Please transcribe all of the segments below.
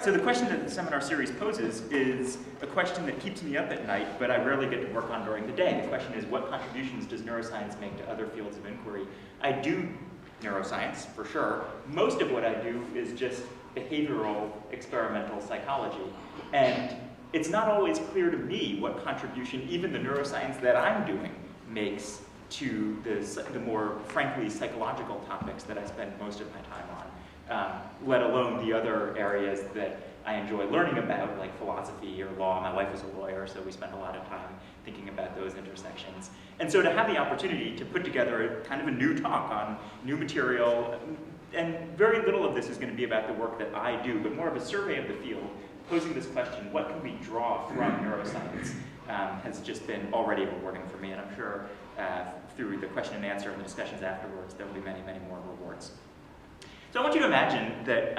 So the question that the seminar series poses is a question that keeps me up at night, but I rarely get to work on during the day. The question is, what contributions does neuroscience make to other fields of inquiry? I do neuroscience, for sure. Most of what I do is just behavioral experimental psychology. And it's not always clear to me what contribution even the neuroscience that I'm doing makes to the more, frankly, psychological topics that I spend most of my time on, let alone the other areas that I enjoy learning about, like philosophy or law. My wife is a lawyer, so we spend a lot of time thinking about those intersections. And so to have the opportunity to put together kind of a new talk on new material, and very little of this is going to be about the work that I do, but more of a survey of the field, posing this question, what can we draw from neuroscience, has just been already rewarding for me, and I'm sure through the question and answer and the discussions afterwards, there will be many, many more rewards. So I want you to imagine that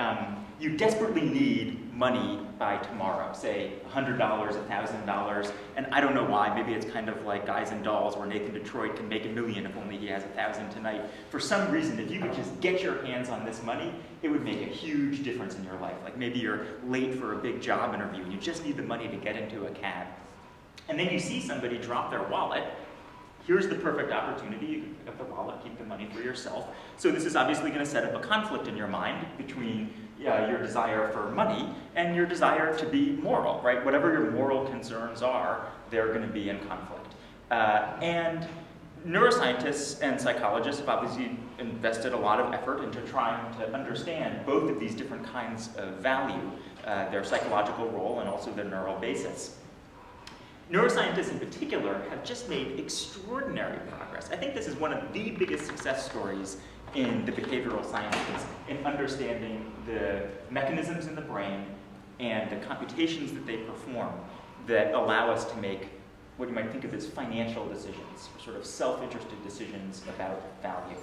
you desperately need money by tomorrow, say $100, $1,000, and I don't know why, maybe it's kind of like Guys and Dolls where Nathan Detroit can make $1 million if only he has 1,000 tonight. For some reason, if you could just get your hands on this money, it would make a huge difference in your life. Like maybe you're late for a big job interview and you just need the money to get into a cab. And then you see somebody drop their wallet. Here's the perfect opportunity. You can pick up the wallet, keep the money for yourself. So this is obviously going to set up a conflict in your mind between your desire for money and your desire to be moral, right? Whatever your moral concerns are, they're going to be in conflict. And neuroscientists and psychologists have obviously invested a lot of effort into trying to understand both of these different kinds of value, their psychological role and also their neural basis. Neuroscientists in particular have just made extraordinary progress. I think this is one of the biggest success stories in the behavioral sciences in understanding the mechanisms in the brain and the computations that they perform that allow us to make what you might think of as financial decisions, sort of self-interested decisions about value.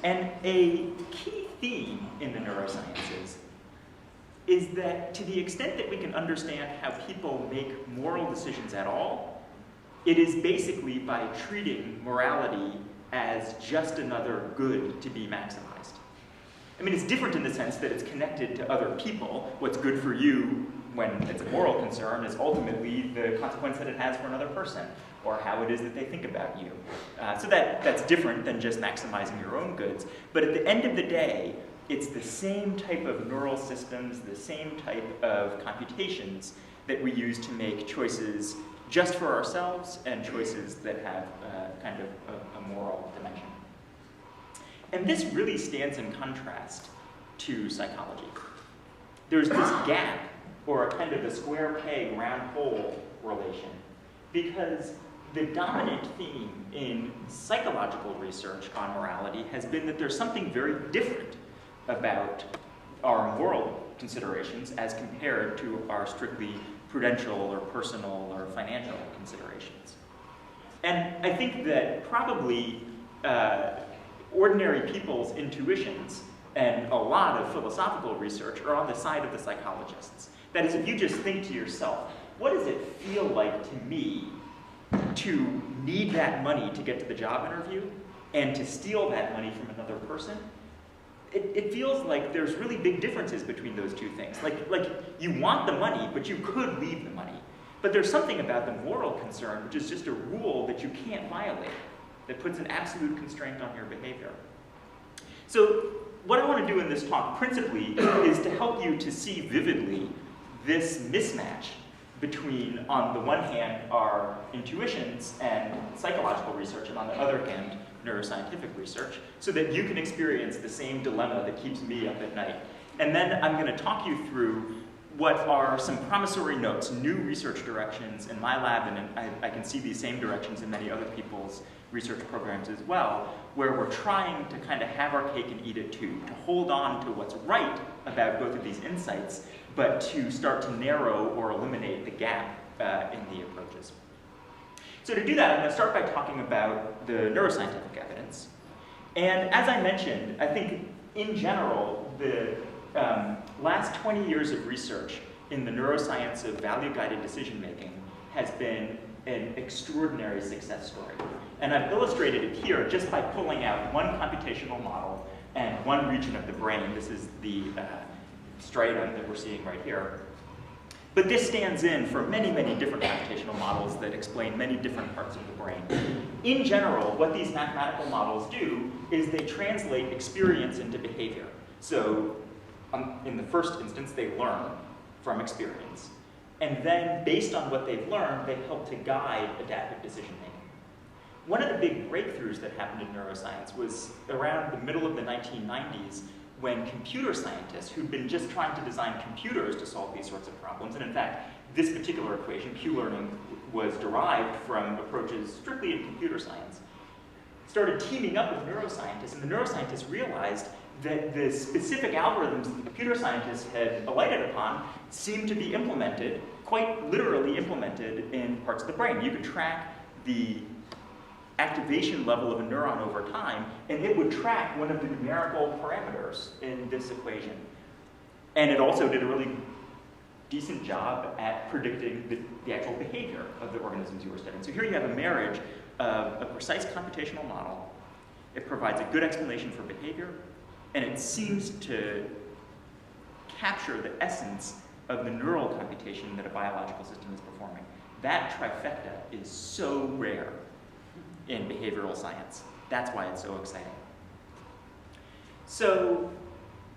And a key theme in the neurosciences is that to the extent that we can understand how people make moral decisions at all, it is basically by treating morality as just another good to be maximized. I mean, it's different in the sense that it's connected to other people. What's good for you when it's a moral concern is ultimately the consequence that it has for another person, or how it is that they think about you. So that's different than just maximizing your own goods. But at the end of the day, it's the same type of neural systems, the same type of computations that we use to make choices just for ourselves and choices that have kind of a moral dimension. And this really stands in contrast to psychology. There's this gap, or a kind of a square peg, round hole relation, because the dominant theme in psychological research on morality has been that there's something very different about our moral considerations as compared to our strictly prudential or personal or financial considerations. And I think that probably ordinary people's intuitions and a lot of philosophical research are on the side of the psychologists. That is, if you just think to yourself, what does it feel like to me to need that money to get to the job interview and to steal that money from another person? It feels like there's really big differences between those two things. Like you want the money, but you could leave the money. But there's something about the moral concern, which is just a rule that you can't violate, that puts an absolute constraint on your behavior. So what I want to do in this talk principally is to help you to see vividly this mismatch between, on the one hand, our intuitions and psychological research, and on the other hand, neuroscientific research, so that you can experience the same dilemma that keeps me up at night. And then I'm going to talk you through what are some promissory notes, new research directions in my lab, and I can see these same directions in many other people's research programs as well, where we're trying to kind of have our cake and eat it too, to hold on to what's right about both of these insights, but to start to narrow or eliminate the gap in the approaches. So to do that, I'm going to start by talking about the neuroscientific evidence. And as I mentioned, I think in general, the last 20 years of research in the neuroscience of value-guided decision-making has been an extraordinary success story. And I've illustrated it here just by pulling out one computational model and one region of the brain. This is the striatum that we're seeing right here. But this stands in for many, many different computational models that explain many different parts of the brain. In general, what these mathematical models do is they translate experience into behavior. So in the first instance, they learn from experience. And then, based on what they've learned, they help to guide adaptive decision-making. One of the big breakthroughs that happened in neuroscience was around the middle of the 1990s, when computer scientists who'd been just trying to design computers to solve these sorts of problems, and in fact, this particular equation, Q-learning, was derived from approaches strictly in computer science, started teaming up with neuroscientists, and the neuroscientists realized that the specific algorithms that the computer scientists had alighted upon seemed to be implemented, quite literally implemented, in parts of the brain. You could track the activation level of a neuron over time, and it would track one of the numerical parameters in this equation. And it also did a really decent job at predicting the actual behavior of the organisms you were studying. So here you have a marriage of a precise computational model. It provides a good explanation for behavior, and it seems to capture the essence of the neural computation that a biological system is performing. That trifecta is so rare in behavioral science. That's why it's so exciting. So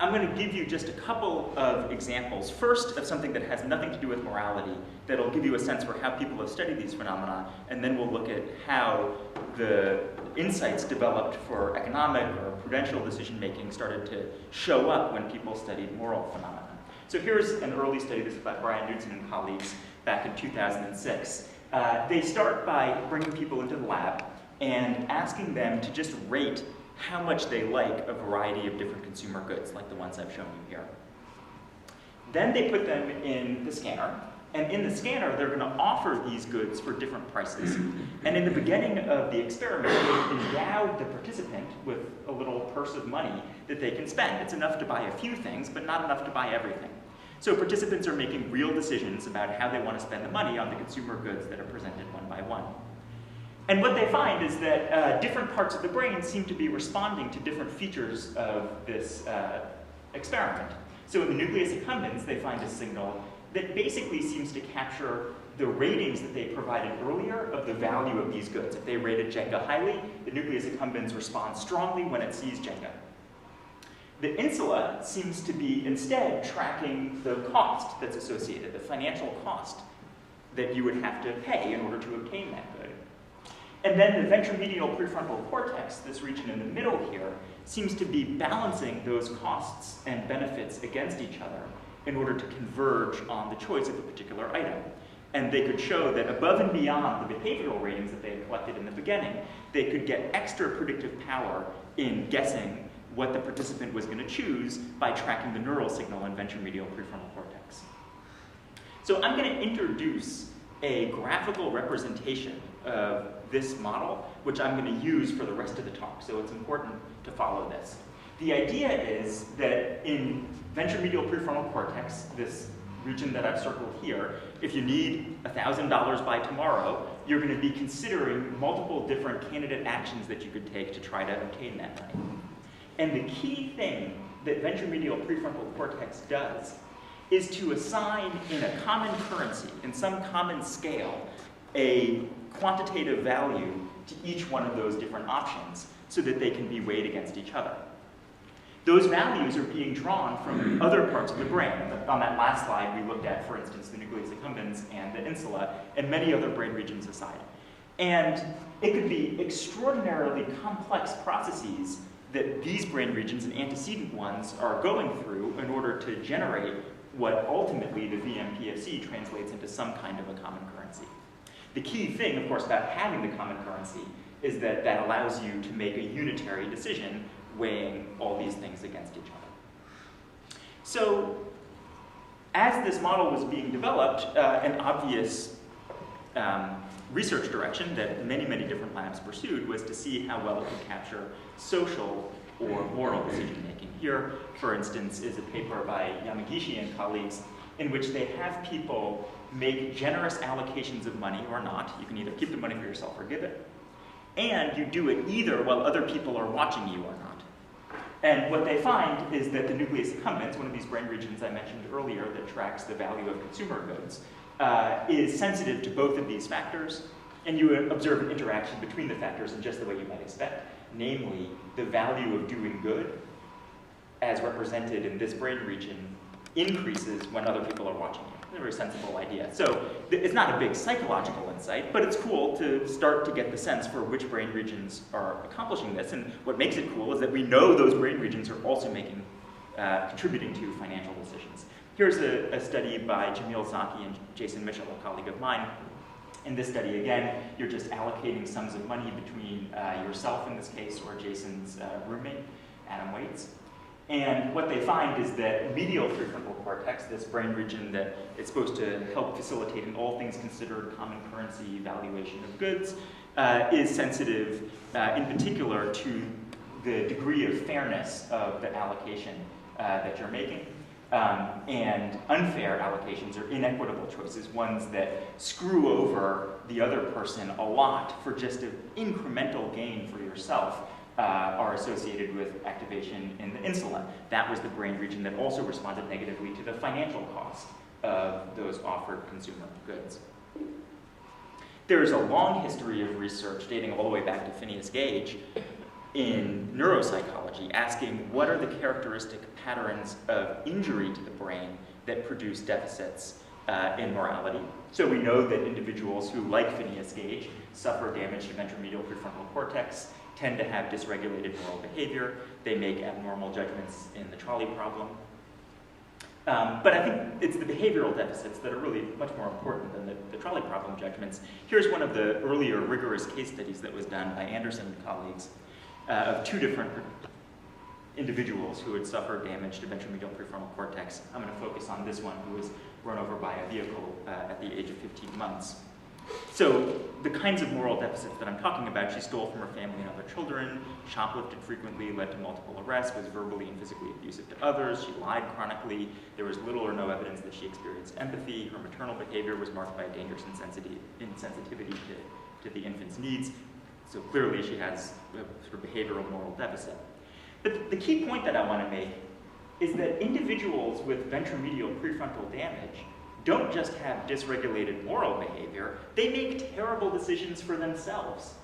I'm going to give you just a couple of examples. First, of something that has nothing to do with morality, that'll give you a sense for how people have studied these phenomena, and then we'll look at how the insights developed for economic or prudential decision-making started to show up when people studied moral phenomena. So here's an early study. This is by Brian Knudsen and colleagues back in 2006. They start by bringing people into the lab and asking them to just rate how much they like a variety of different consumer goods, like the ones I've shown you here. Then they put them in the scanner, and in the scanner, they're going to offer these goods for different prices. And in the beginning of the experiment, they endowed the participant with a little purse of money that they can spend. It's enough to buy a few things, but not enough to buy everything. So participants are making real decisions about how they want to spend the money on the consumer goods that are presented one by one. And what they find is that different parts of the brain seem to be responding to different features of this experiment. So in the nucleus accumbens, they find a signal that basically seems to capture the ratings that they provided earlier of the value of these goods. If they rated Jenga highly, the nucleus accumbens respond strongly when it sees Jenga. The insula seems to be instead tracking the cost that's associated, the financial cost that you would have to pay in order to obtain that good. And then the ventromedial prefrontal cortex, this region in the middle here, seems to be balancing those costs and benefits against each other in order to converge on the choice of a particular item. And they could show that above and beyond the behavioral ratings that they had collected in the beginning, they could get extra predictive power in guessing what the participant was going to choose by tracking the neural signal in ventromedial prefrontal cortex. So I'm going to introduce a graphical representation of this model, which I'm going to use for the rest of the talk. So it's important to follow this. The idea is that in ventromedial prefrontal cortex, this region that I've circled here, if you need $1,000 by tomorrow, you're going to be considering multiple different candidate actions that you could take to try to obtain that money. And the key thing that ventromedial prefrontal cortex does is to assign in a common currency, in some common scale, a quantitative value to each one of those different options so that they can be weighed against each other. Those values are being drawn from other parts of the brain. On that last slide, we looked at, for instance, the nucleus accumbens and the insula, and many other brain regions aside. And it could be extraordinarily complex processes that these brain regions and antecedent ones are going through in order to generate what ultimately the VMPFC translates into some kind of a common currency. The key thing, of course, about having the common currency is that that allows you to make a unitary decision weighing all these things against each other. So as this model was being developed, an obvious research direction that many, many different labs pursued was to see how well it could capture social or moral decision-making. Here, for instance, is a paper by Yamagishi and colleagues in which they have people make generous allocations of money or not. You can either keep the money for yourself or give it. And you do it either while other people are watching you or not. And what they find is that the nucleus accumbens, one of these brain regions I mentioned earlier that tracks the value of consumer goods, is sensitive to both of these factors, and you observe an interaction between the factors in just the way you might expect, namely the value of doing good, as represented in this brain region, increases when other people are watching you. It's a very sensible idea. So it's not a big psychological insight, but it's cool to start to get the sense for which brain regions are accomplishing this. And what makes it cool is that we know those brain regions are also contributing to financial decisions. Here's a study by Jamil Zaki and Jason Mitchell, a colleague of mine. In this study, again, you're just allocating sums of money between yourself, in this case, or Jason's roommate, Adam Waits. And what they find is that medial prefrontal cortex, this brain region that is supposed to help facilitate in all things considered common currency valuation of goods, is sensitive in particular to the degree of fairness of the allocation that you're making. And unfair allocations or inequitable choices, ones that screw over the other person a lot for just an incremental gain for yourself, are associated with activation in the insula. That was the brain region that also responded negatively to the financial cost of those offered consumer goods. There is a long history of research dating all the way back to Phineas Gage in neuropsychology, asking what are the characteristic patterns of injury to the brain that produce deficits in morality. So we know that individuals who, like Phineas Gage, suffer damage to ventromedial prefrontal cortex, tend to have dysregulated moral behavior. They make abnormal judgments in the trolley problem. But I think it's the behavioral deficits that are really much more important than the trolley problem judgments. Here's one of the earlier rigorous case studies that was done by Anderson and colleagues of two different individuals who had suffered damage to ventromedial prefrontal cortex. I'm going to focus on this one who was run over by a vehicle at the age of 15 months. So the kinds of moral deficits that I'm talking about, she stole from her family and other children, shoplifted frequently, led to multiple arrests, was verbally and physically abusive to others, she lied chronically, there was little or no evidence that she experienced empathy, her maternal behavior was marked by a dangerous insensitivity to the infant's needs, so clearly she has a sort of behavioral moral deficit. But the key point that I want to make is that individuals with ventromedial prefrontal damage don't just have dysregulated moral behavior, they make terrible decisions for themselves.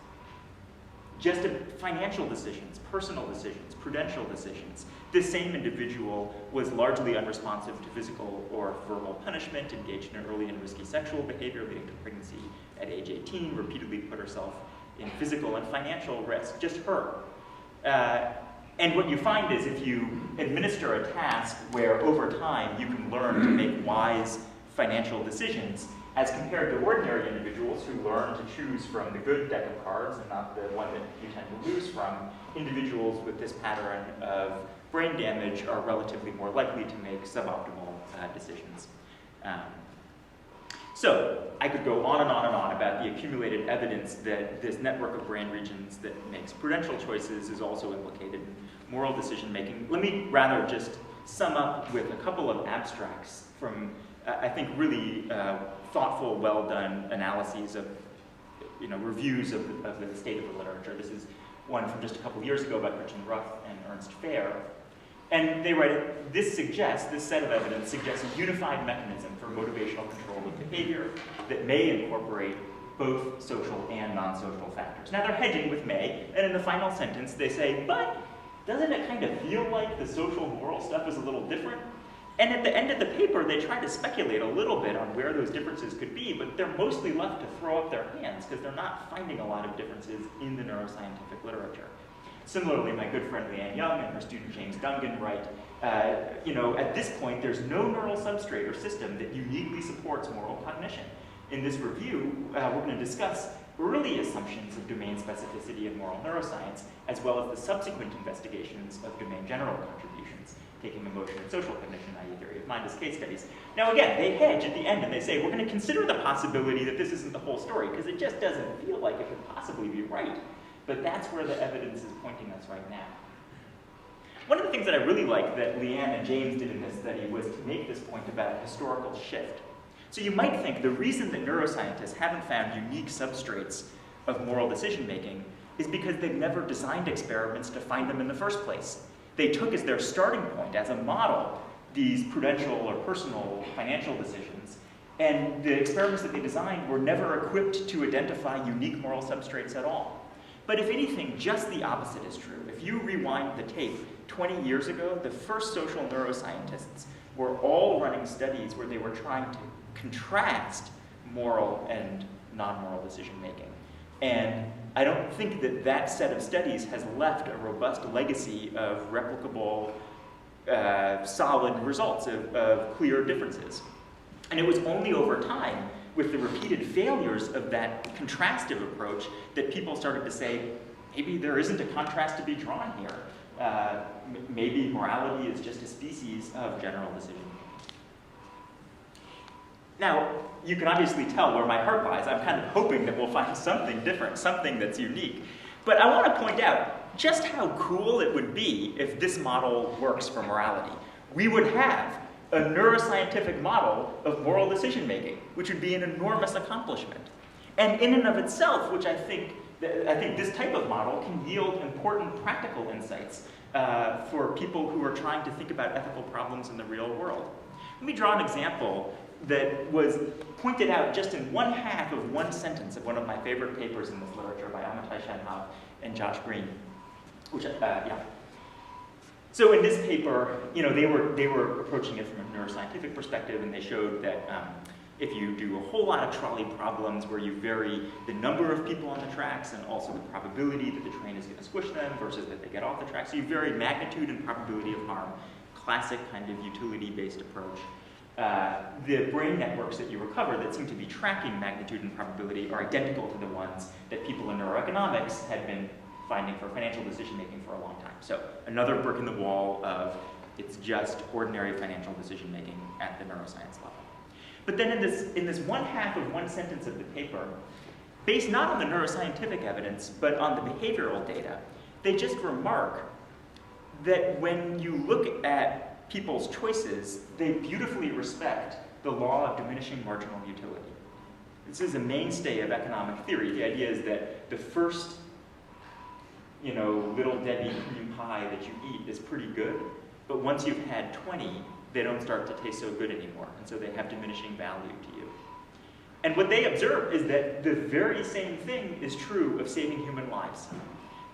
Just financial decisions, personal decisions, prudential decisions. This same individual was largely unresponsive to physical or verbal punishment, engaged in early and risky sexual behavior leading to pregnancy at age 18, repeatedly put herself in physical and financial risk, just her. And what you find is if you administer a task where over time you can learn to make wise financial decisions, as compared to ordinary individuals who learn to choose from the good deck of cards and not the one that you tend to lose from, individuals with this pattern of brain damage are relatively more likely to make suboptimal decisions. So I could go on and on and on about the accumulated evidence that this network of brain regions that makes prudential choices is also implicated in moral decision making. Let me rather just sum up with a couple of abstracts from I think really thoughtful, well-done analyses of, reviews of the state of the literature. This is one from just a couple of years ago by Christian Ruff and Ernst Fair. And they write, this set of evidence suggests a unified mechanism for motivational control of behavior that may incorporate both social and non-social factors. Now they're hedging with may, and in the final sentence they say, but doesn't it kind of feel like the social moral stuff is a little different? And at the end of the paper, they try to speculate a little bit on where those differences could be, but they're mostly left to throw up their hands because they're not finding a lot of differences in the neuroscientific literature. Similarly, my good friend Leanne Young and her student James Dungan write, at this point, there's no neural substrate or system that uniquely supports moral cognition. In this review, we're going to discuss early assumptions of domain specificity in moral neuroscience, as well as the subsequent investigations of domain general contributions, taking emotion and social cognition, i.e. theory of mind, as case studies. Now again, they hedge at the end and they say, we're going to consider the possibility that this isn't the whole story, because it just doesn't feel like it could possibly be right. But that's where the evidence is pointing us right now. One of the things that I really like that Leanne and James did in this study was to make this point about a historical shift. So you might think the reason that neuroscientists haven't found unique substrates of moral decision-making is because they've never designed experiments to find them in the first place. They took as their starting point, as a model, these prudential or personal financial decisions, and the experiments that they designed were never equipped to identify unique moral substrates at all. But if anything, just the opposite is true. If you rewind the tape 20 years ago, the first social neuroscientists were all running studies where they were trying to contrast moral and non-moral decision making. And I don't think that that set of studies has left a robust legacy of replicable, solid results of clear differences. And it was only over time, with the repeated failures of that contrastive approach, that people started to say, maybe there isn't a contrast to be drawn here. Maybe morality is just a species of general decision. Now, you can obviously tell where my heart lies. I'm kind of hoping that we'll find something different, something that's unique. But I want to point out just how cool it would be if this model works for morality. We would have a neuroscientific model of moral decision making, which would be an enormous accomplishment. And in and of itself, which I think this type of model can yield important practical insights for people who are trying to think about ethical problems in the real world. Let me draw an example that was pointed out just in one half of one sentence of one of my favorite papers in this literature by Amitai Shenhav and Josh Green. So in this paper, they were approaching it from a neuroscientific perspective, and they showed that if you do a whole lot of trolley problems where you vary the number of people on the tracks and also the probability that the train is going to squish them versus that they get off the track, so you vary magnitude and probability of harm, classic kind of utility-based approach. The brain networks that you recover that seem to be tracking magnitude and probability are identical to the ones that people in neuroeconomics had been finding for financial decision making for a long time. So another brick in the wall of it's just ordinary financial decision making at the neuroscience level. But then in this one half of one sentence of the paper, based not on the neuroscientific evidence, but on the behavioral data, they just remark that when you look at people's choices, they beautifully respect the law of diminishing marginal utility. This is a mainstay of economic theory. The idea is that the first, little Debbie cream pie that you eat is pretty good, but once you've had 20, they don't start to taste so good anymore, and so they have diminishing value to you. And what they observe is that the very same thing is true of saving human lives.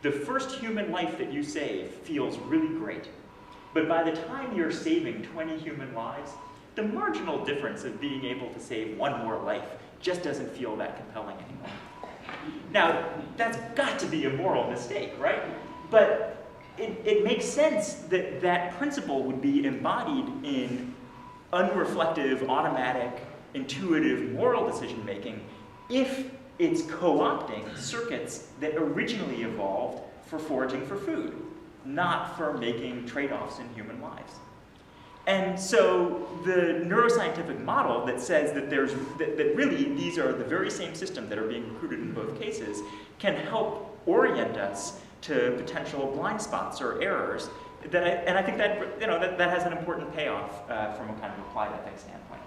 The first human life that you save feels really great. But by the time you're saving 20 human lives, the marginal difference of being able to save one more life just doesn't feel that compelling anymore. Now, that's got to be a moral mistake, right? But it makes sense that that principle would be embodied in unreflective, automatic, intuitive moral decision making if it's co-opting circuits that originally evolved for foraging for food, not for making trade-offs in human lives. And so the neuroscientific model that says that that really these are the very same systems that are being recruited in both cases can help orient us to potential blind spots or errors. I think that has an important payoff from a kind of applied ethics standpoint.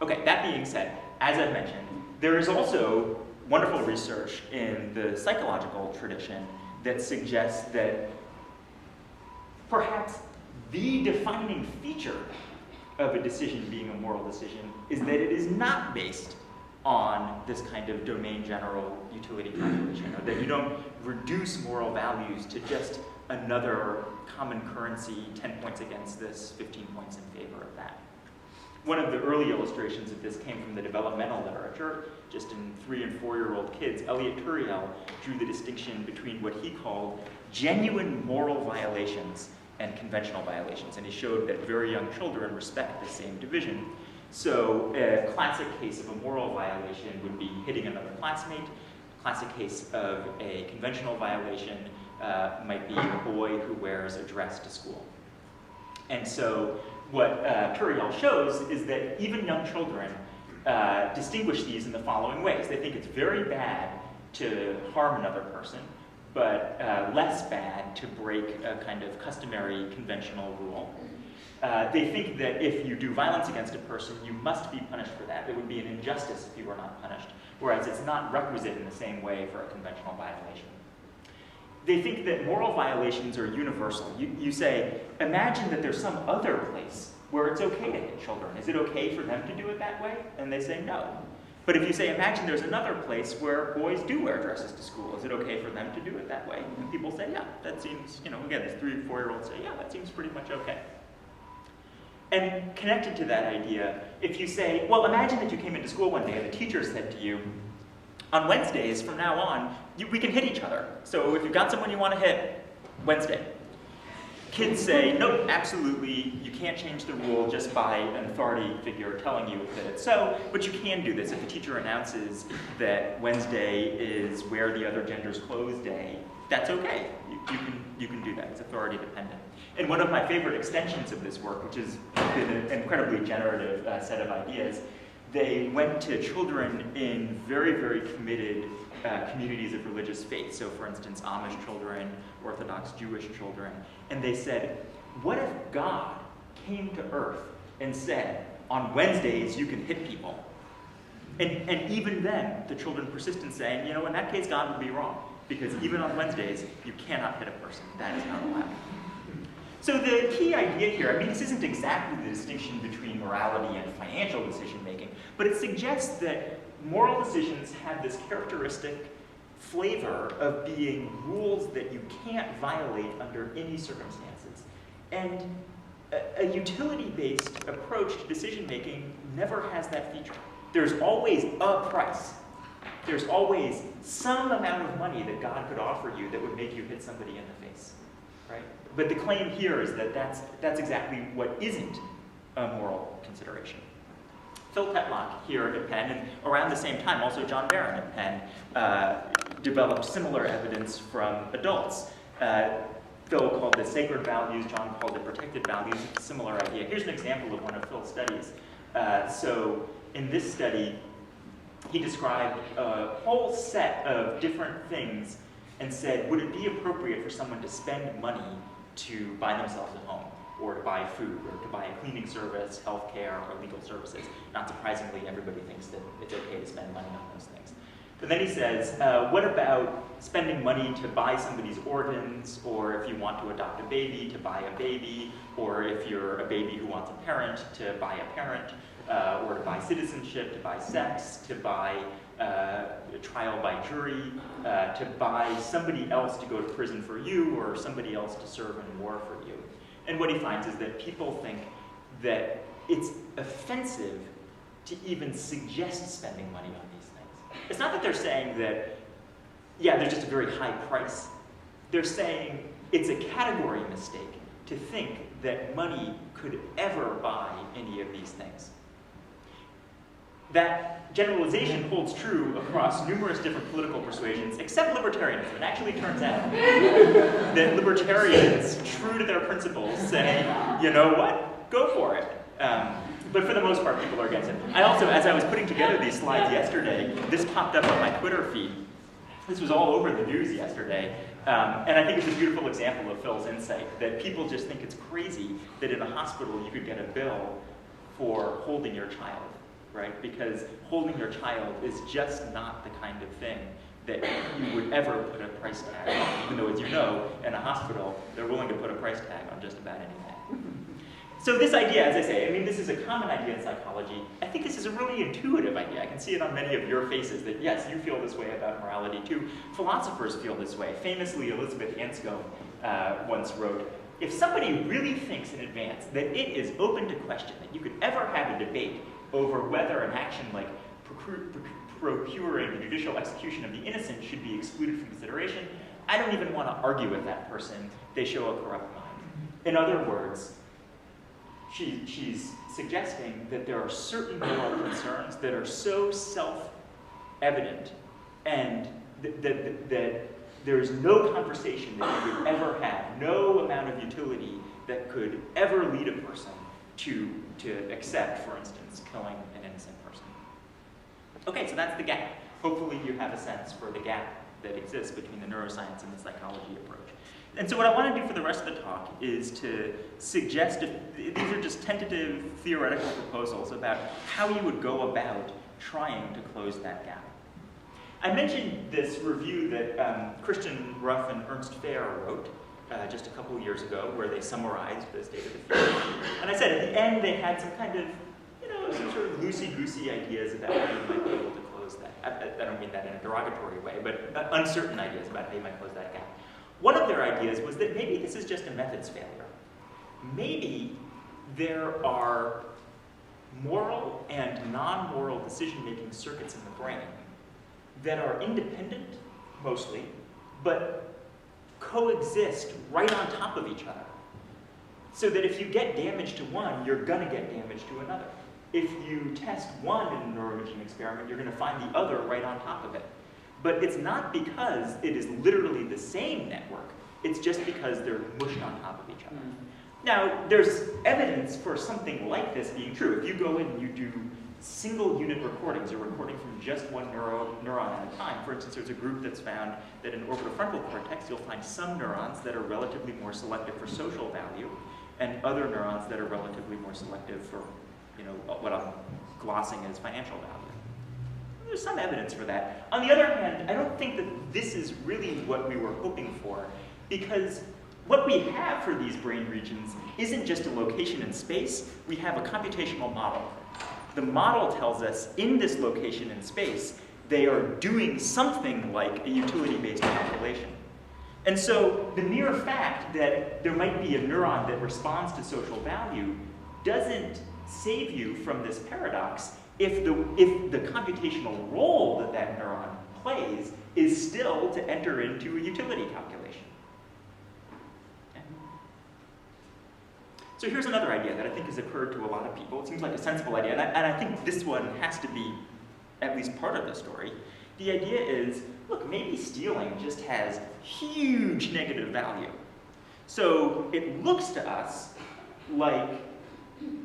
Okay, that being said, as I've mentioned, there is also wonderful research in the psychological tradition that suggests that perhaps the defining feature of a decision being a moral decision is that it is not based on this kind of domain general utility calculation, or that you don't reduce moral values to just another common currency, 10 points against this, 15 points in favor of that. One of the early illustrations of this came from the developmental literature. Just in 3- and 4-year-old kids, Elliot Turiel drew the distinction between what he called genuine moral violations and conventional violations, and he showed that very young children respect the same division. So a classic case of a moral violation would be hitting another classmate. A classic case of a conventional violation might be a boy who wears a dress to school. And so what Turiel shows is that even young children distinguish these in the following ways. They think it's very bad to harm another person, but less bad to break a kind of customary conventional rule. They think that if you do violence against a person, you must be punished for that. It would be an injustice if you were not punished, whereas it's not requisite in the same way for a conventional violation. they think that moral violations are universal. You say, imagine that there's some other place where it's okay to hit children. Is it okay for them to do it that way? And they say no. But if you say, imagine there's another place where boys do wear dresses to school, is it okay for them to do it that way? And people say, yeah, that seems, again, these 3 or 4-year-olds say, yeah, that seems pretty much okay. And connected to that idea, if you say, well, imagine that you came into school one day and the teacher said to you, on Wednesdays, from now on, we can hit each other. So if you've got someone you want to hit, Wednesday. Kids say, no, absolutely, you can't change the rule just by an authority figure telling you that it's so, but you can do this. If the teacher announces that Wednesday is wear the other gender's clothes day, that's okay. You can do that. It's authority dependent. And one of my favorite extensions of this work, which has been an incredibly generative set of ideas, they went to children in very, very committed communities of religious faith. So for instance, Amish children, Orthodox Jewish children, and they said, what if God came to earth and said, on Wednesdays you can hit people? And even then, the children persist in saying, in that case God would be wrong, because even on Wednesdays you cannot hit a person. That is not allowed. So the key idea here, this isn't exactly the distinction between morality and financial decision making, but it suggests that moral decisions have this characteristic flavor of being rules that you can't violate under any circumstances. And a utility-based approach to decision-making never has that feature. There's always a price. There's always some amount of money that God could offer you that would make you hit somebody in the face, right? But the claim here is that that's exactly what isn't a moral consideration. Phil Tetlock here at Penn, and around the same time, also John Barron at Penn, developed similar evidence from adults. Phil called this sacred values, John called it protected values. It's a similar idea. Here's an example of one of Phil's studies. So in this study, he described a whole set of different things and said, would it be appropriate for someone to spend money to buy themselves a home, or to buy food, or to buy a cleaning service, healthcare, or legal services? Not surprisingly, everybody thinks that it's okay to spend money on those things. But then he says, what about spending money to buy somebody's organs, or if you want to adopt a baby, to buy a baby, or if you're a baby who wants a parent, to buy a parent, or to buy citizenship, to buy sex, to buy a trial by jury, to buy somebody else to go to prison for you, or somebody else to serve in war for you. And what he finds is that people think that it's offensive to even suggest spending money on these things. It's not that they're saying that, yeah, there's just a very high price. They're saying it's a category mistake to think that money could ever buy any of these things. That generalization holds true across numerous different political persuasions, except libertarianism. It actually turns out that libertarians, true to their principles, say, you know what, go for it. But for the most part, people are against it. I also, as I was putting together these slides yesterday, this popped up on my Twitter feed. This was all over the news yesterday. And I think it's a beautiful example of Phil's insight, that people just think it's crazy that in a hospital you could get a bill for holding your child. Right? Because holding your child is just not the kind of thing that you would ever put a price tag on, even though, as you know, in a hospital, they're willing to put a price tag on just about anything. So this idea, as I say, this is a common idea in psychology. I think this is a really intuitive idea. I can see it on many of your faces that, yes, you feel this way about morality too. Philosophers feel this way. Famously, Elizabeth Anscombe once wrote, if somebody really thinks in advance that it is open to question, that you could ever have a debate over whether an action like procuring the judicial execution of the innocent should be excluded from consideration, I don't even want to argue with that person. They show a corrupt mind. In other words, she's suggesting that there are certain moral concerns that are so self-evident and that there is no conversation that you could ever have, no amount of utility that could ever lead a person to accept, for instance, killing an innocent person. Okay, so that's the gap. Hopefully you have a sense for the gap that exists between the neuroscience and the psychology approach. And so what I want to do for the rest of the talk is to suggest, these are just tentative theoretical proposals about how you would go about trying to close that gap. I mentioned this review that Christian Ruff and Ernst Fehr wrote just a couple of years ago, where they summarized the state of the field. And I said at the end they had some kind of, some sort of loosey-goosey ideas about how you might be able to close that. I don't mean that in a derogatory way, but uncertain ideas about how you might close that gap. One of their ideas was that maybe this is just a methods failure. Maybe there are moral and non-moral decision-making circuits in the brain that are independent, mostly, but coexist right on top of each other. So that if you get damage to one, you're going to get damage to another. If you test one in a neuroimaging experiment, you're going to find the other right on top of it. But it's not because it is literally the same network. It's just because they're mushed on top of each other. Now, there's evidence for something like this being true. If you go in and you do single unit recordings, or recording from just one neuron at a time. For instance, there's a group that's found that in orbitofrontal cortex, you'll find some neurons that are relatively more selective for social value, and other neurons that are relatively more selective for, what I'm glossing as financial value. There's some evidence for that. On the other hand, I don't think that this is really what we were hoping for, because what we have for these brain regions isn't just a location in space, we have a computational model. The model tells us in this location in space, they are doing something like a utility-based calculation. And so the mere fact that there might be a neuron that responds to social value doesn't save you from this paradox if the computational role that that neuron plays is still to enter into a utility calculation. Okay. So here's another idea that I think has occurred to a lot of people. It seems like a sensible idea, and I think this one has to be at least part of the story. The idea is, look, maybe stealing just has huge negative value. So it looks to us like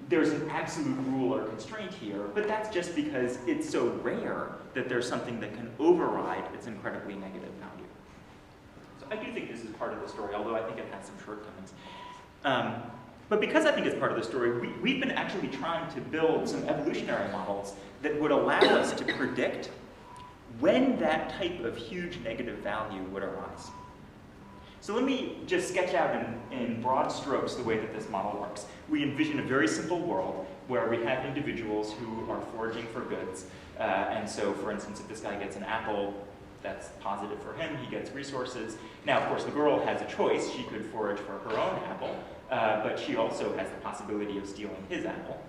there's an absolute rule or constraint here, but that's just because it's so rare that there's something that can override its incredibly negative value. So I do think this is part of the story, although I think it has some shortcomings. But because I think it's part of the story, we've been actually trying to build some evolutionary models that would allow us to predict when that type of huge negative value would arise. So let me just sketch out in broad strokes the way that this model works. We envision a very simple world where we have individuals who are foraging for goods. And so, for instance, if this guy gets an apple, that's positive for him, he gets resources. Now, of course, the girl has a choice. She could forage for her own apple, but she also has the possibility of stealing his apple.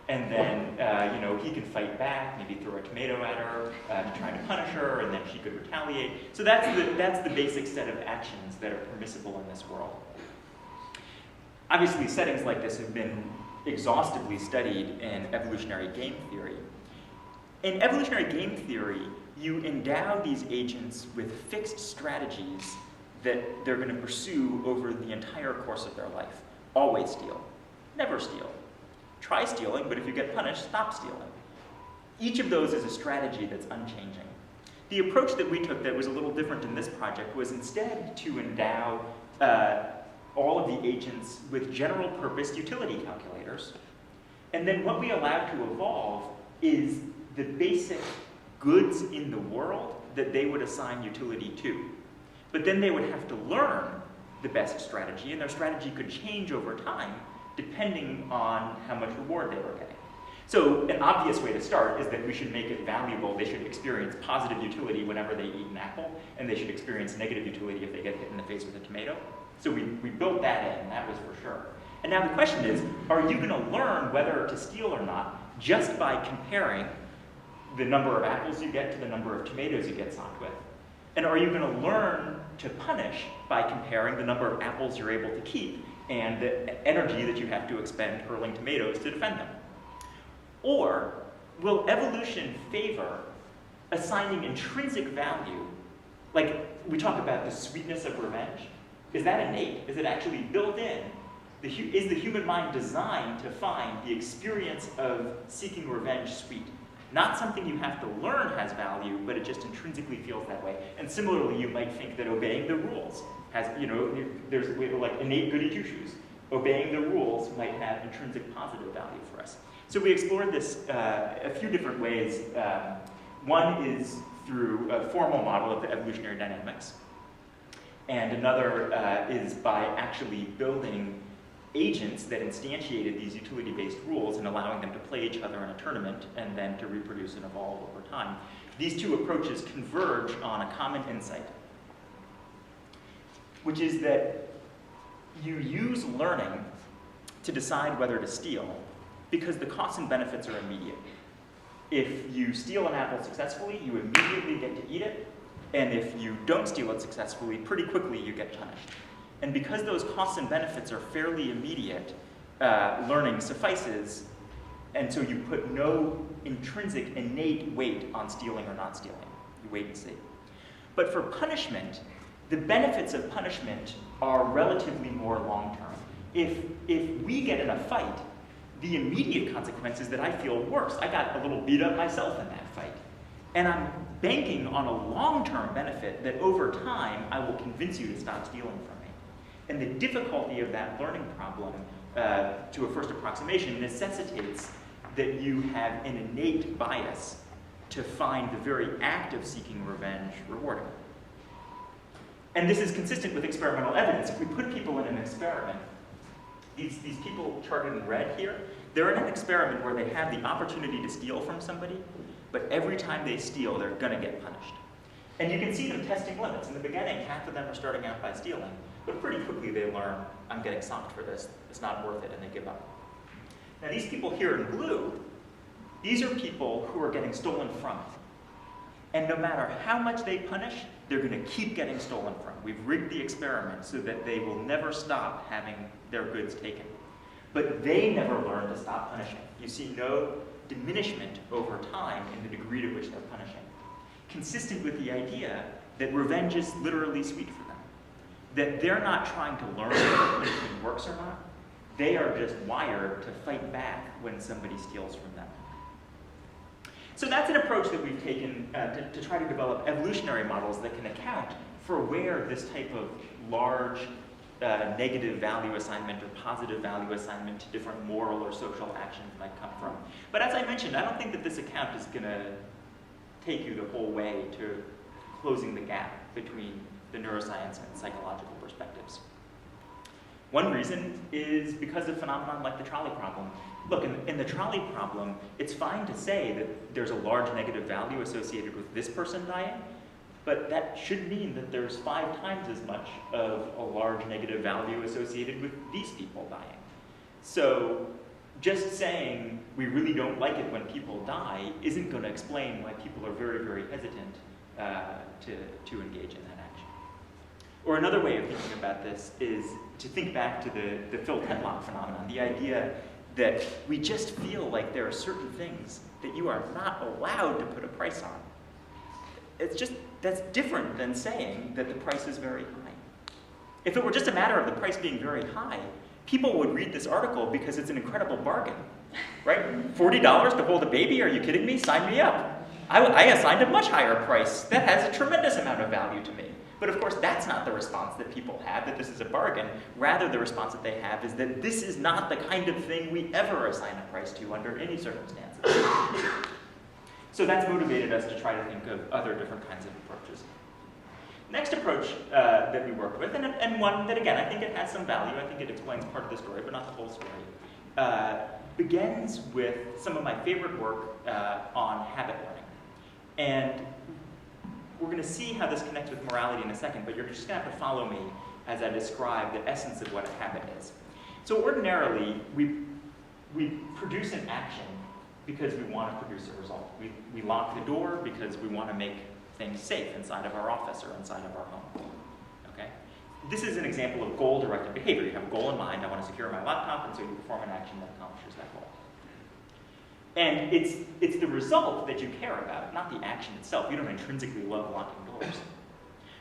And then, he can fight back, maybe throw a tomato at her, to try to punish her, and then she could retaliate. So that's the basic set of actions that are permissible in this world. Obviously, settings like this have been exhaustively studied in evolutionary game theory. In evolutionary game theory, you endow these agents with fixed strategies that they're going to pursue over the entire course of their life. Always steal. Never steal. Try stealing, but if you get punished, stop stealing. Each of those is a strategy that's unchanging. The approach that we took that was a little different in this project was instead to endow all of the agents with general purpose utility calculators. And then what we allowed to evolve is the basic goods in the world that they would assign utility to. But then they would have to learn the best strategy, and their strategy could change over time depending on how much reward they were getting. So an obvious way to start is that we should make it valuable. They should experience positive utility whenever they eat an apple, and they should experience negative utility if they get hit in the face with a tomato. So we built that in, that was for sure. And now the question is, are you going to learn whether to steal or not just by comparing the number of apples you get to the number of tomatoes you get socked with? And are you going to learn to punish by comparing the number of apples you're able to keep and the energy that you have to expend hurling tomatoes to defend them? Or will evolution favor assigning intrinsic value? Like we talk about the sweetness of revenge. Is that innate? Is it actually built in? Is the human mind designed to find the experience of seeking revenge sweet? Not something you have to learn has value, but it just intrinsically feels that way. And similarly, you might think that obeying the rules has, there's like innate goody two-shoes. Obeying the rules might have intrinsic positive value for us. So we explored this a few different ways. One is through a formal model of the evolutionary dynamics. And another is by actually building agents that instantiated these utility-based rules and allowing them to play each other in a tournament and then to reproduce and evolve over time. These two approaches converge on a common insight, which is that you use learning to decide whether to steal because the costs and benefits are immediate. If you steal an apple successfully, you immediately get to eat it, and if you don't steal it successfully, pretty quickly you get punished. And because those costs and benefits are fairly immediate, learning suffices, and so you put no intrinsic, innate weight on stealing or not stealing. You wait and see. But for punishment, the benefits of punishment are relatively more long-term. If we get in a fight, the immediate consequence is that I feel worse. I got a little beat up myself in that fight. And I'm banking on a long-term benefit that over time I will convince you to stop stealing from me. And the difficulty of that learning problem, to a first approximation, necessitates that you have an innate bias to find the very act of seeking revenge rewarding. And this is consistent with experimental evidence. If we put people in an experiment, these people charted in red here, they're in an experiment where they have the opportunity to steal from somebody, but every time they steal, they're going to get punished. And you can see them testing limits. In the beginning, half of them are starting out by stealing, but pretty quickly they learn, I'm getting socked for this, it's not worth it, and they give up. Now these people here in blue, these are people who are getting stolen from. And no matter how much they punish, they're going to keep getting stolen from. We've rigged the experiment so that they will never stop having their goods taken. But they never learn to stop punishing. You see no diminishment over time in the degree to which they're punishing. Consistent with the idea that revenge is literally sweet for them. That they're not trying to learn whether punishment works or not. They are just wired to fight back when somebody steals from them. So that's an approach that we've taken to try to develop evolutionary models that can account for where this type of large negative value assignment or positive value assignment to different moral or social actions might come from. But as I mentioned, I don't think that this account is going to take you the whole way to closing the gap between the neuroscience and psychological perspectives. One reason is because of phenomenon like the trolley problem. Look, in the trolley problem, it's fine to say that there's a large negative value associated with this person dying, but that should mean that there's 5 times as much of a large negative value associated with these people dying. So just saying we really don't like it when people die isn't going to explain why people are very, very hesitant to engage in that action. Or another way of thinking about this is to think back to the Phil Tetlock phenomenon, the idea that we just feel like there are certain things that you are not allowed to put a price on. It's just, that's different than saying that the price is very high. If it were just a matter of the price being very high, people would read this article because it's an incredible bargain, right? $40 to hold a baby? Are you kidding me? Sign me up. I assigned a much higher price. That has a tremendous amount of value to me. But of course, that's not the response that people have, that this is a bargain. Rather, the response that they have is that this is not the kind of thing we ever assign a price to under any circumstances. So that's motivated us to try to think of other different kinds of approaches. Next approach that we work with, and one that, again, I think it has some value, I think it explains part of the story, but not the whole story, begins with some of my favorite work on habit learning. And we're going to see how this connects with morality in a second, but you're just going to have to follow me as I describe the essence of what a habit is. So ordinarily, we produce an action because we want to produce a result. We lock the door because we want to make things safe inside of our office or inside of our home. Okay? This is an example of goal-directed behavior. You have a goal in mind. I want to secure my laptop, and so you perform an action that accomplishes that goal. And it's the result that you care about, not the action itself. You don't intrinsically love locking doors.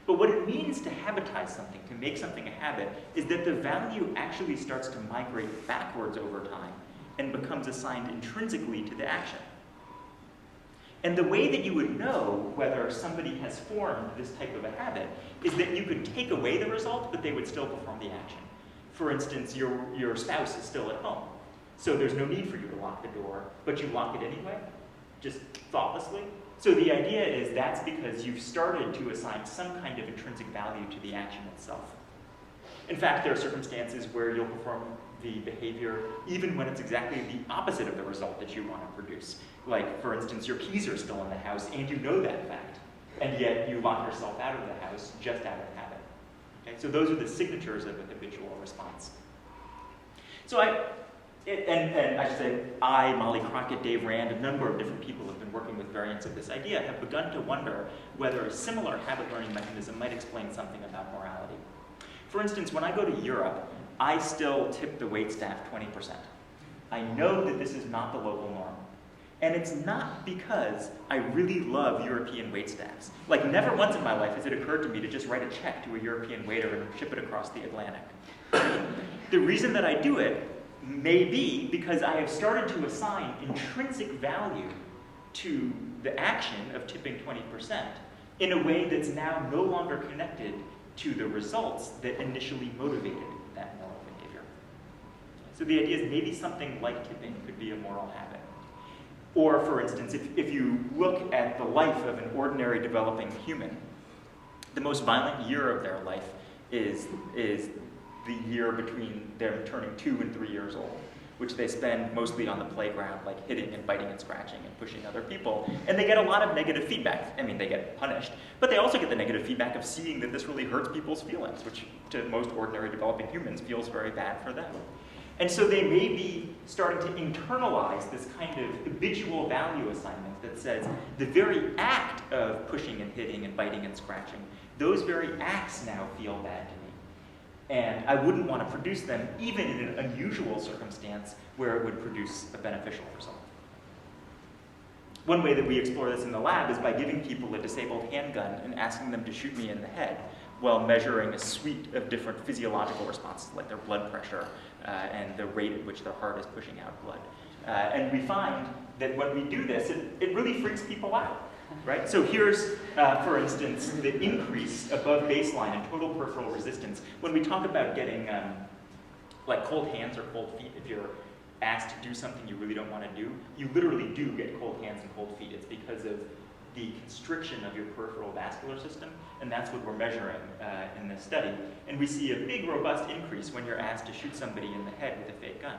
But what it means to habitize something, to make something a habit, is that the value actually starts to migrate backwards over time and becomes assigned intrinsically to the action. And the way that you would know whether somebody has formed this type of a habit is that you could take away the result, but they would still perform the action. For instance, your spouse is still at home. So there's no need for you to lock the door, but you lock it anyway, just thoughtlessly. So the idea is that's because you've started to assign some kind of intrinsic value to the action itself. In fact, there are circumstances where you'll perform the behavior even when it's exactly the opposite of the result that you want to produce. Like, for instance, your keys are still in the house and you know that fact, and yet you lock yourself out of the house just out of habit. Okay? So those are the signatures of a habitual response. So I should say, Molly Crockett, Dave Rand, a number of different people have been working with variants of this idea, have begun to wonder whether a similar habit learning mechanism might explain something about morality. For instance, when I go to Europe, I still tip the waitstaff 20%. I know that this is not the local norm. And it's not because I really love European waitstaffs. Like, never once in my life has it occurred to me to just write a check to a European waiter and ship it across the Atlantic. The reason that I do it may be because I have started to assign intrinsic value to the action of tipping 20% in a way that's now no longer connected to the results that initially motivated that moral behavior. So the idea is maybe something like tipping could be a moral habit. Or, for instance, if you look at the life of an ordinary developing human, the most violent year of their life is the year between them turning 2 and 3 years old, which they spend mostly on the playground, like hitting and biting and scratching and pushing other people. And they get a lot of negative feedback. I mean, they get punished, but they also get the negative feedback of seeing that this really hurts people's feelings, which to most ordinary developing humans feels very bad for them. And so they may be starting to internalize this kind of habitual value assignment that says the very act of pushing and hitting and biting and scratching, those very acts now feel bad to me. And I wouldn't want to produce them even in an unusual circumstance where it would produce a beneficial result. One way that we explore this in the lab is by giving people a disabled handgun and asking them to shoot me in the head while measuring a suite of different physiological responses, like their blood pressure and the rate at which their heart is pushing out blood. And we find that when we do this, it really freaks people out. Right? So here's, for instance, the increase above baseline in total peripheral resistance. When we talk about getting like cold hands or cold feet, if you're asked to do something you really don't want to do, you literally do get cold hands and cold feet. It's because of the constriction of your peripheral vascular system, and that's what we're measuring in this study. And we see a big, robust increase when you're asked to shoot somebody in the head with a fake gun.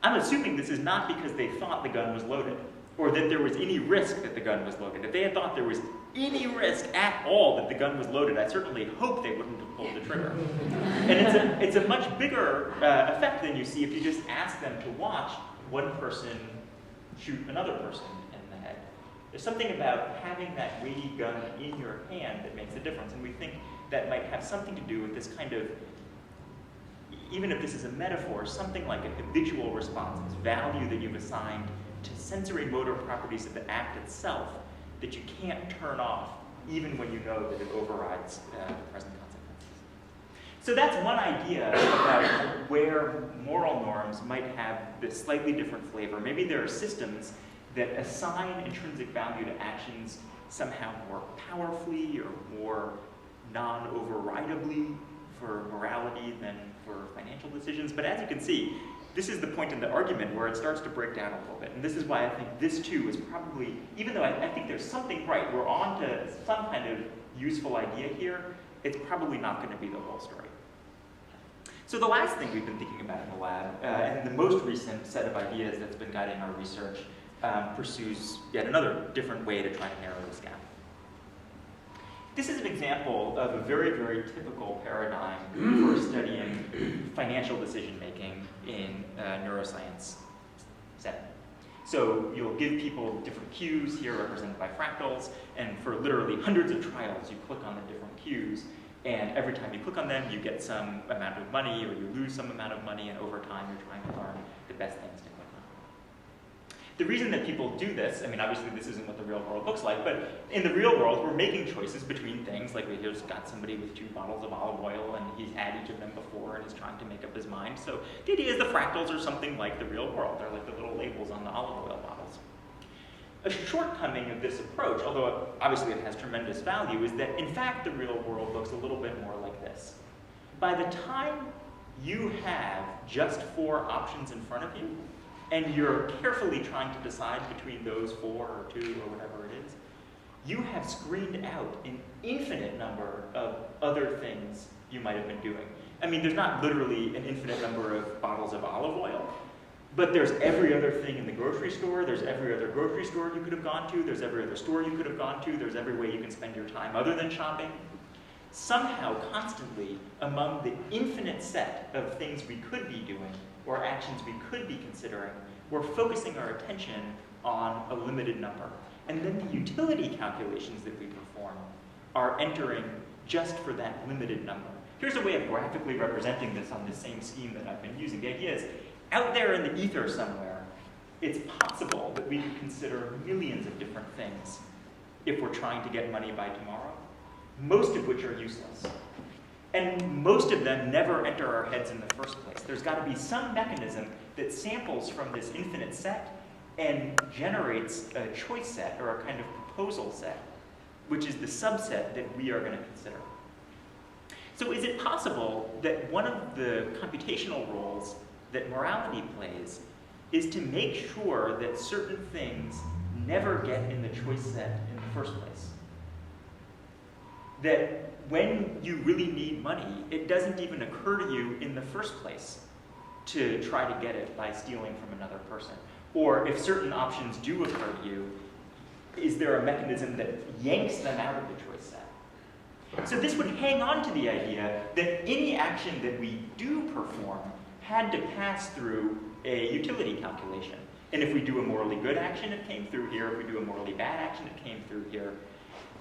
I'm assuming this is not because they thought the gun was loaded, or that there was any risk that the gun was loaded. If they had thought there was any risk at all that the gun was loaded, I certainly hope they wouldn't have pulled the trigger. And it's a much bigger effect than you see if you just ask them to watch one person shoot another person in the head. There's something about having that weighty gun in your hand that makes a difference, and we think that might have something to do with this kind of, even if this is a metaphor, something like a habitual response, this value that you've assigned to sensory motor properties of the act itself that you can't turn off even when you know that it overrides the present consequences. So that's one idea about where moral norms might have this slightly different flavor. Maybe there are systems that assign intrinsic value to actions somehow more powerfully or more non-overridably for morality than for financial decisions. But as you can see, this is the point in the argument where it starts to break down a little bit. And this is why I think this too is probably, even though I think there's something right, we're on to some kind of useful idea here, it's probably not going to be the whole story. So the last thing we've been thinking about in the lab, and the most recent set of ideas that's been guiding our research, pursues yet another different way to try to narrow this gap. This is an example of a very, very typical paradigm for studying financial decision-making in neuroscience setting. So you'll give people different cues, here represented by fractals, and for literally hundreds of trials, you click on the different cues, and every time you click on them, you get some amount of money, or you lose some amount of money, and over time, you're trying to learn the best things to click on. The reason that people do this, I mean, obviously this isn't what the real world looks like, but in the real world, we're making choices between things, like we just got somebody with 2 bottles of olive oil, and he's had each of them before, and he's trying to make up his mind. So the idea is the fractals are something like the real world. They're like the little labels on the olive oil bottles. A shortcoming of this approach, although obviously it has tremendous value, is that in fact the real world looks a little bit more like this. By the time you have just 4 options in front of you, and you're carefully trying to decide between those 4 or 2 or whatever it is, you have screened out an infinite number of other things you might have been doing. I mean, there's not literally an infinite number of bottles of olive oil, but there's every other thing in the grocery store, there's every other grocery store you could have gone to, there's every other store you could have gone to, there's every way you can spend your time other than shopping. Somehow, constantly, among the infinite set of things we could be doing, or actions we could be considering, we're focusing our attention on a limited number. And then the utility calculations that we perform are entering just for that limited number. Here's a way of graphically representing this on the same scheme that I've been using. The idea is, out there in the ether somewhere, it's possible that we could consider millions of different things if we're trying to get money by tomorrow, most of which are useless. And most of them never enter our heads in the first place. There's got to be some mechanism that samples from this infinite set and generates a choice set or a kind of proposal set, which is the subset that we are going to consider. So is it possible that one of the computational roles that morality plays is to make sure that certain things never get in the choice set in the first place? That when you really need money, it doesn't even occur to you in the first place to try to get it by stealing from another person. Or if certain options do occur to you, is there a mechanism that yanks them out of the choice set? So this would hang on to the idea that any action that we do perform had to pass through a utility calculation. And if we do a morally good action, it came through here. If we do a morally bad action, it came through here.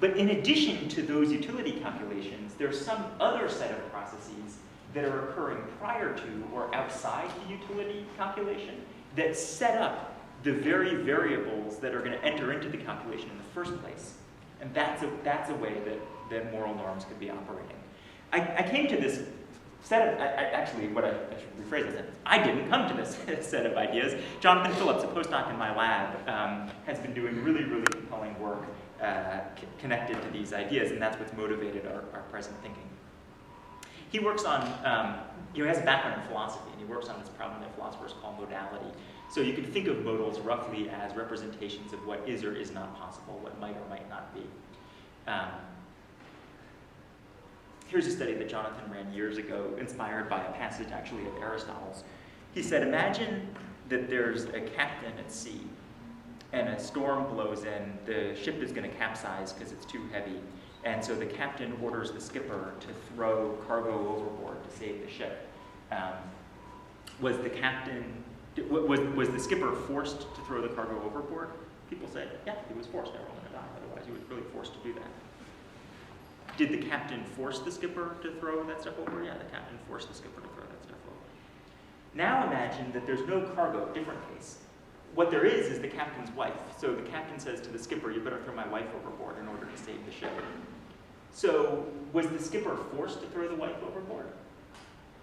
But in addition to those utility calculations, there's some other set of processes that are occurring prior to or outside the utility calculation that set up the very variables that are going to enter into the calculation in the first place. And that's a way that moral norms could be operating. I came to this set of, I should rephrase this, I didn't come to this set of ideas. Jonathan Phillips, a postdoc in my lab, has been doing really, really compelling work connected to these ideas, and that's what's motivated our present thinking. He works on, he has a background in philosophy, and he works on this problem that philosophers call modality. So you can think of modals roughly as representations of what is or is not possible, what might or might not be. Here's a study that Jonathan ran years ago, inspired by a passage actually of Aristotle's. He said, imagine that there's a captain at sea, and a storm blows in, the ship is going to capsize because it's too heavy, and so the captain orders the skipper to throw cargo overboard to save the ship. Was the skipper forced to throw the cargo overboard? People say, yeah, he was forced, everyone would die, otherwise he was really forced to do that. Did the captain force the skipper to throw that stuff over? Yeah, the captain forced the skipper to throw that stuff over. Now imagine that there's no cargo, different case. What there is the captain's wife. So the captain says to the skipper, you better throw my wife overboard in order to save the ship. So was the skipper forced to throw the wife overboard?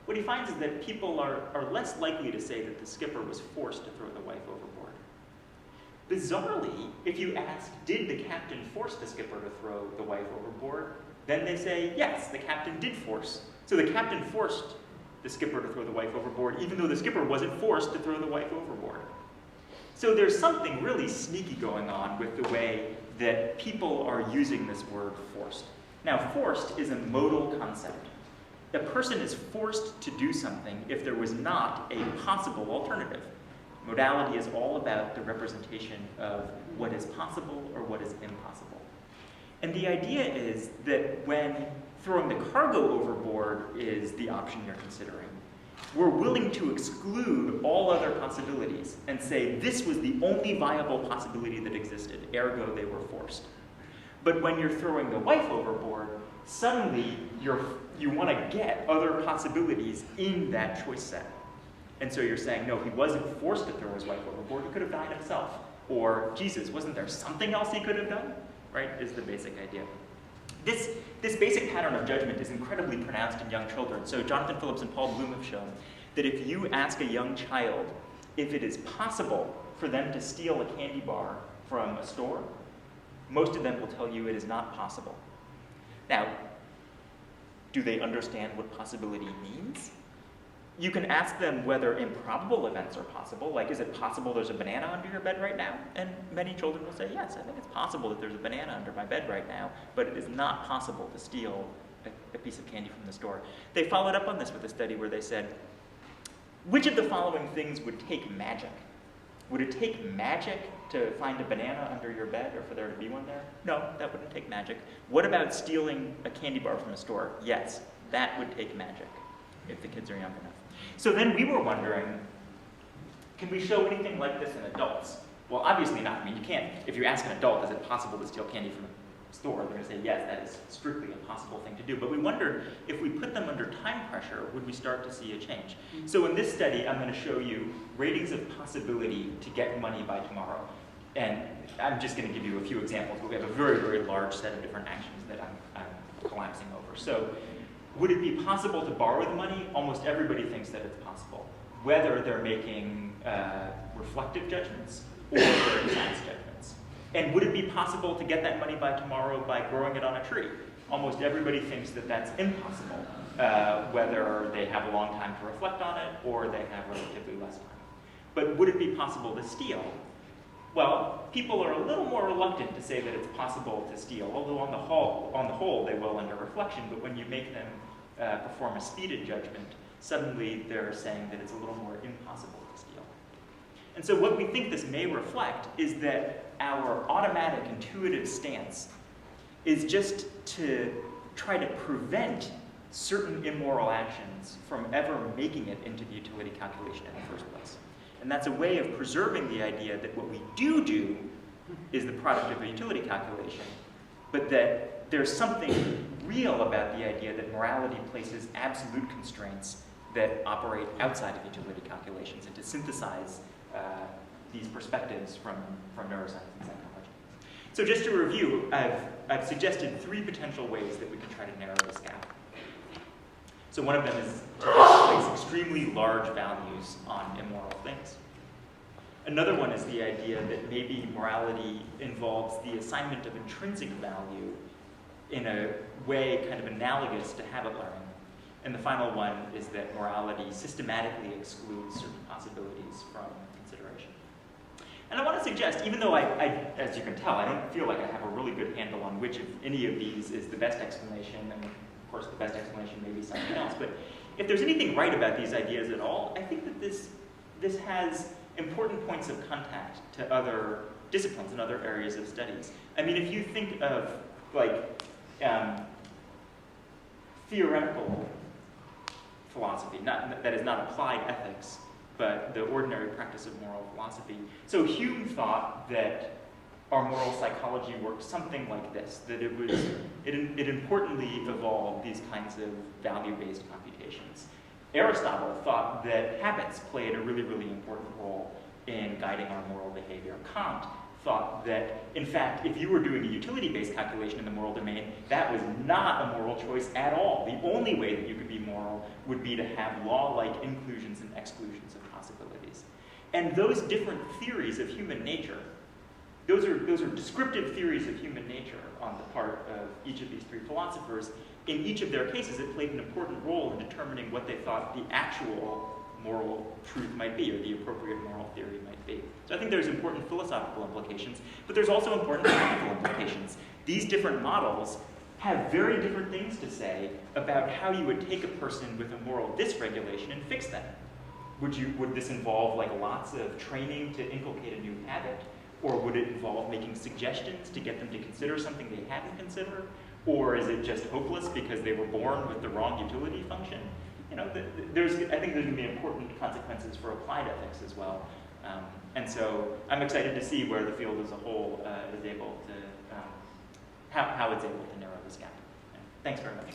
What he finds is that people are less likely to say that the skipper was forced to throw the wife overboard. Bizarrely, if you ask, did the captain force the skipper to throw the wife overboard? Then they say, yes, the captain did force. So the captain forced the skipper to throw the wife overboard, even though the skipper wasn't forced to throw the wife overboard. So there's something really sneaky going on with the way that people are using this word forced. Now, forced is a modal concept. A person is forced to do something if there was not a possible alternative. Modality is all about the representation of what is possible or what is impossible. And the idea is that when throwing the cargo overboard is the option you're considering, we're willing to exclude all other possibilities and say this was the only viable possibility that existed, ergo they were forced. But when you're throwing the wife overboard, suddenly you want to get other possibilities in that choice set. And so you're saying, no, he wasn't forced to throw his wife overboard, he could have died himself. Or, Jesus, wasn't there something else he could have done? Right, is the basic idea. This basic pattern of judgment is incredibly pronounced in young children. So Jonathan Phillips and Paul Bloom have shown that if you ask a young child if it is possible for them to steal a candy bar from a store, most of them will tell you it is not possible. Now, do they understand what possibility means? You can ask them whether improbable events are possible, like is it possible there's a banana under your bed right now? And many children will say, yes, I think it's possible that there's a banana under my bed right now, but it is not possible to steal a piece of candy from the store. They followed up on this with a study where they said, which of the following things would take magic? Would it take magic to find a banana under your bed or for there to be one there? No, that wouldn't take magic. What about stealing a candy bar from a store? Yes, that would take magic if the kids are young enough. So then we were wondering, can we show anything like this in adults? Well, obviously not. I mean, you can't, if you ask an adult, is it possible to steal candy from a store, they're going to say, yes, that is strictly a possible thing to do. But we wondered, if we put them under time pressure, would we start to see a change? So in this study, I'm going to show you ratings of possibility to get money by tomorrow. And I'm just going to give you a few examples, but we have a very, very large set of different actions that I'm collapsing over. So would it be possible to borrow the money? Almost everybody thinks that it's possible, whether they're making reflective judgments or science judgments. And would it be possible to get that money by tomorrow by growing it on a tree? Almost everybody thinks that that's impossible, whether they have a long time to reflect on it or they have relatively less time. But would it be possible to steal? Well, people are a little more reluctant to say that it's possible to steal, although on the whole they will under reflection, but when you make them perform a speeded judgment, suddenly they're saying that it's a little more impossible to steal. And so what we think this may reflect is that our automatic intuitive stance is just to try to prevent certain immoral actions from ever making it into the utility calculation in the first place. And that's a way of preserving the idea that what we do is the product of a utility calculation, but that there's something real about the idea that morality places absolute constraints that operate outside of utility calculations, and to synthesize these perspectives from neuroscience and psychology. So just to review, I've suggested 3 potential ways that we can try to narrow this gap. So one of them is to place extremely large values on immoral things. Another one is the idea that maybe morality involves the assignment of intrinsic value in a way kind of analogous to habit learning. And the final one is that morality systematically excludes certain possibilities from consideration. And I want to suggest, even though as you can tell, I don't feel like I have a really good handle on which of any of these is the best explanation, and of course the best explanation may be something else, but if there's anything right about these ideas at all, I think that this has important points of contact to other disciplines and other areas of studies. I mean, if you think of like theoretical philosophy, that is not applied ethics, but the ordinary practice of moral philosophy. So Hume thought that our moral psychology worked something like this, that it importantly evolved these kinds of value-based computations. Aristotle thought that habits played a really, really important role in guiding our moral behavior. Kant thought that, in fact, if you were doing a utility-based calculation in the moral domain, that was not a moral choice at all. The only way that you could be moral would be to have law-like inclusions and exclusions of possibilities. And those different theories of human nature, those are descriptive theories of human nature on the part of each of these 3 philosophers. In each of their cases, it played an important role in determining what they thought the actual moral truth might be, or the appropriate moral theory might be. So I think there's important philosophical implications, but there's also important practical implications. These different models have very different things to say about how you would take a person with a moral dysregulation and fix them. Would this involve like lots of training to inculcate a new habit? Or would it involve making suggestions to get them to consider something they hadn't considered? Or is it just hopeless because they were born with the wrong utility function? You know, I think there's going to be important consequences for applied ethics as well. And so I'm excited to see where the field as a whole is able to, how it's able to narrow this gap. Thanks very much.